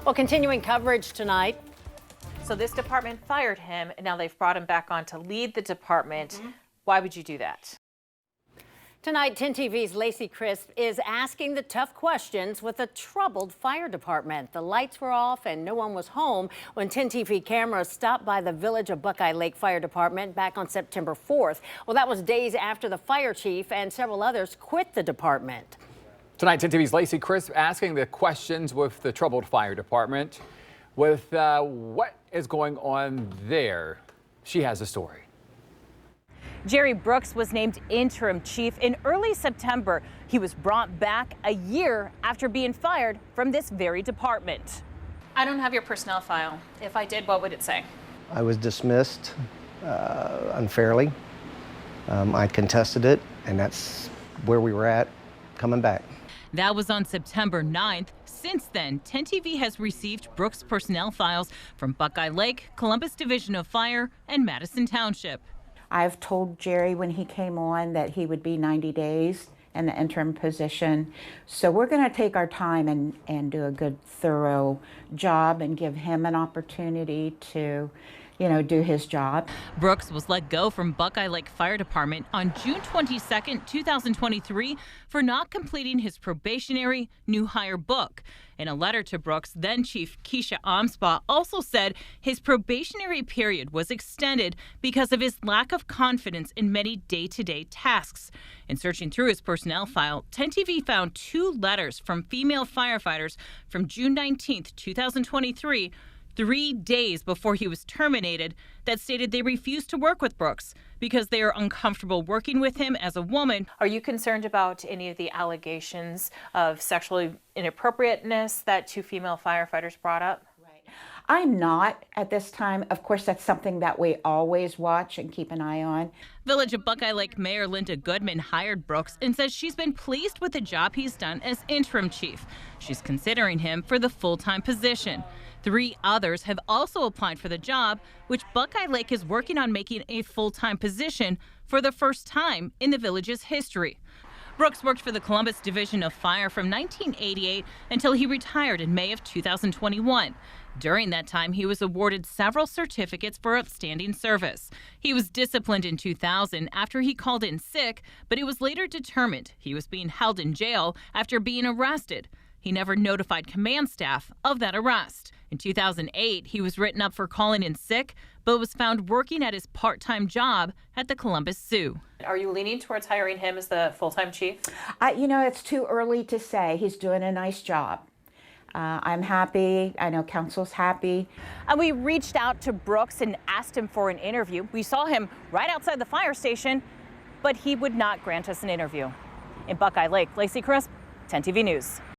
Well, continuing coverage tonight. So this department fired him, and now they've brought him back on to lead the department. Why would you do that? Tonight, 10 TV's Lacey Crisp is asking the tough questions with a troubled fire department. The lights were off and no one was home when 10 TV cameras stopped by the village of Buckeye Lake Fire Department back on September 4th. Well, that was days after the fire chief and several others quit the department. Tonight, 10 TV's Lacey Crisp asking the questions with the troubled fire department. With what is going on there, she has a story. Jerry Brooks was named interim chief in early September. He was brought back a year after being fired from this very department. I don't have your personnel file. If I did, what would it say? I was dismissed unfairly. I contested it, and that's where we were at coming back. That was on September 9th. Since then, 10 TV has received Brooks' personnel files from Buckeye Lake, Columbus Division of Fire, and Madison Township. I've told Jerry when he came on that he would be 90 days in the interim position. So we're going to take our time and do a good, thorough job and give him an opportunity to, do his job. Brooks was let go from Buckeye Lake Fire Department on June 22nd, 2023 for not completing his probationary new hire book. In a letter to Brooks, then Chief Keisha Omspaugh also said his probationary period was extended because of his lack of confidence in many day-to-day tasks. In searching through his personnel file, 10 TV found 2 letters from female firefighters from June 19th, 2023, 3 days before he was terminated, that stated they refused to work with Brooks because they are uncomfortable working with him as a woman. Are you concerned about any of the allegations of sexual inappropriateness that 2 female firefighters brought up? Right. I'm not at this time. Of course, that's something that we always watch and keep an eye on. Village of Buckeye Lake Mayor Linda Goodman hired Brooks and says she's been pleased with the job he's done as interim chief. She's considering him for the full-time position. 3 others have also applied for the job, which Buckeye Lake is working on making a full-time position for the first time in the village's history. Brooks worked for the Columbus Division of Fire from 1988 until he retired in May of 2021. During that time, he was awarded several certificates for outstanding service. He was disciplined in 2000 after he called in sick, but it was later determined he was being held in jail after being arrested. He never notified command staff of that arrest. In 2008, he was written up for calling in sick, but was found working at his part-time job at the Columbus Zoo. Are you leaning towards hiring him as the full-time chief? It's too early to say. He's doing a nice job. I'm happy. I know council's happy. And we reached out to Brooks and asked him for an interview. We saw him right outside the fire station, but he would not grant us an interview. In Buckeye Lake, Lacey Crisp, 10 TV News.